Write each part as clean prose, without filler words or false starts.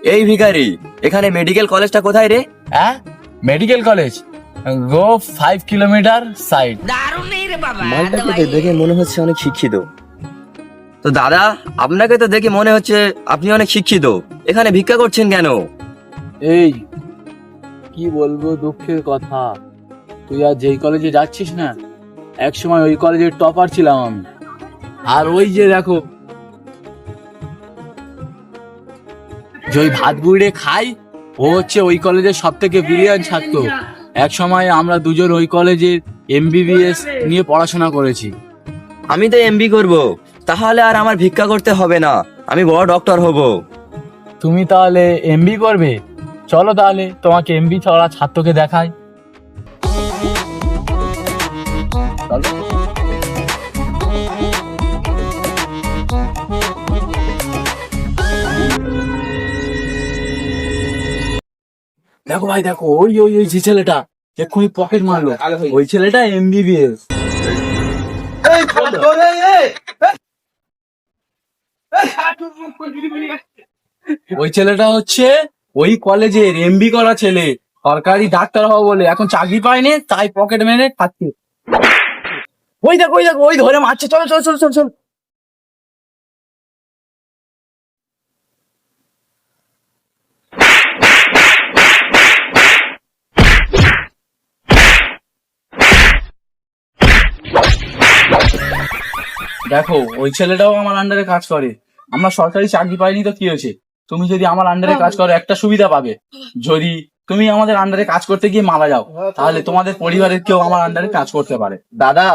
এই ভিখারি, এখানে মেডিকেল কলেজটা কোথায় রে? হ্যাঁ, মেডিকেল কলেজ গো 5 কিলোমিটার সাইড। মালটাকে দেখে মনে হচ্ছে অনেক শিক্ষিত। তো দাদা, আপনাকে তো দেখে মনে হচ্ছে আপনি অনেক শিক্ষিত, এখানে ভিক্ষা করছেন কেন? এই কি বলবো, দুঃখের কথা, তুই আর যেই কলেজে যাচ্ছিস না, এক সময় ওই কলেজের টপার ছিলাম আমি। আর ওই যে দেখো, যে ওই ভাত গুড়ে খাই, ও হচ্ছে ওই কলেজের সব থেকে ব্রিলিয়ান্ট ছাত্র। এক সময় আমরা দুজন ওই কলেজের এমবিবিএস নিয়ে পড়াশোনা করেছি। আমি তো এমবি করব, তাহলে আর আমার ভিক্ষা করতে হবে না, আমি বড় ডক্টর হব। তুমি তাহলে এমবি করবে? চলো তাহলে তোমাকে এমবি ছাড়া ছাত্রকে দেখাই। দেখো ভাই, দেখো ওই ওই ওই যে ছেলেটা এক্ষুনি পকেট মারলো, ওই ছেলেটা এমবিবিএস। ওই ছেলেটা হচ্ছে ওই কলেজের এমবি করা ছেলে, সরকারি ডাক্তার হবো বলে এখন চাকরি পায়নি, তাই পকেট মেরে খাচ্ছে। ওই দেখো, ওই দেখো, ওই ধরে মারছে। চলো চলো চলো চলো চলো। দেখো ওই ছেলেটাও আমার আন্ডারে কাজ করে, আমরা সরকারি চাকরি পাইনি তো কি হয়েছে, তুমি যদি আমার আন্ডারে কাজ করো একটা সুবিধা পাবে, যদি তুমি আমাদের আন্ডারে কাজ করতে গিয়ে মারা যাও, তাহলে তোমাদের পরিবারের কেউ আমার আন্ডারে কাজ করতে পারে। দাদা,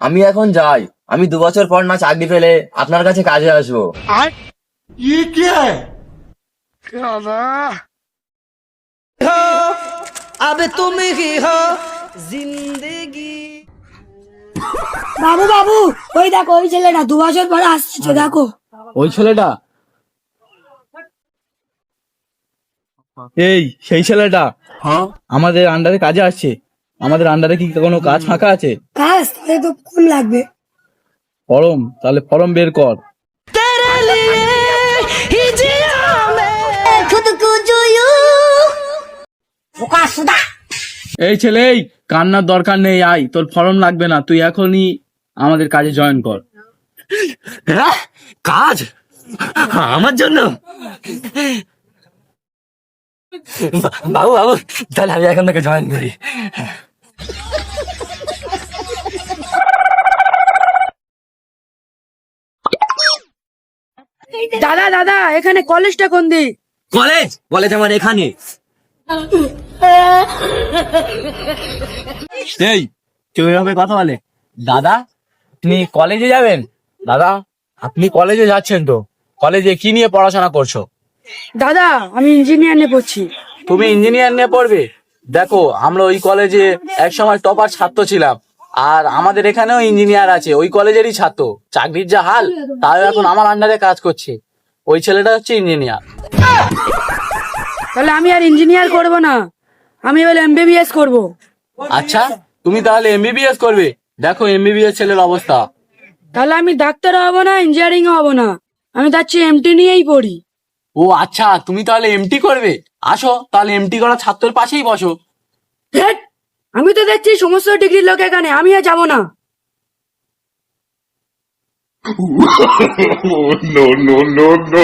আমি এখন যাই, আমি 2 বছর পর না চাকরি পেলে আপনার কাছে কাজে আসবো। अब तुम ही हो जिंदगी। বাবু বাবু, ওই দেখো ওই ছেলেটা 2 বছর পরে আসছে, দেখো। ওই ছেলেটা, এই সেই ছেলেটা আমাদের আন্ডারে কাজে আসছে। আমাদের আন্ডারে কি কোনো কাজ ফাঁকা আছে? কাজ তাহলে তো কোন লাগবে? ফর্ম, তাহলে ফর্ম বের কর। खुद को जो यूं এই ছেলে, এই কান্নার দরকার নেই, আয়, তোর ফর্ম লাগবে না, তুই এখনই আমাদের কাজে জয়েন কর। হ্যাঁ, কাজ আমার জন্য? বাবু বাবু, তাহলে আমি এখন থেকে জয়েন করি। দাদা দাদা, এখানে কলেজটা কোন দিক? কলেজ? কলেজ আমার এখানে। এই কেউ এভাবে কথা বলে? দাদা, আপনি কলেজে যাবেন? দাদা, আপনি কলেজে যাচ্ছেন তো? কলেজে কি নিয়ে পড়াশোনা করছো? দাদা, আমি ইঞ্জিনিয়ার নিয়ে পড়ছি। তুমি ইঞ্জিনিয়ার নিয়ে পড়বে? দেখো, আমরা ওই কলেজে এক সময় টপার ছাত্র ছিলাম, আর আমাদের এখানেও ইঞ্জিনিয়ার আছে, ওই কলেজেরই ছাত্র। চাকরির যা হাল, তাও এখন আমার আন্ডারে কাজ করছে। ওই ছেলেটা হচ্ছে ইঞ্জিনিয়ার। তাহলে আমি আর ইঞ্জিনিয়ার করব না, আমি এবার এমবিবিএস করব। আচ্ছা, তুমি তাহলে এমবিবিএস করবে? দেখো এমবিবিএস ছেলের অবস্থা। তাহলে আমি ডাক্তার হব না, ইঞ্জিনিয়ারিং হব না, আমি যাচ্ছি এমটি নিয়েই পড়ি। ও আচ্ছা, তুমি তাহলে এমটি করবে? আসো তাহলে এমটি করা ছাত্রের পাশেই বসো। ধ্যাৎ, আমি তো দেখছি সমস্ত ডিগ্রির লোক এখানে, আমি আর যাবো না। No, no, no, no.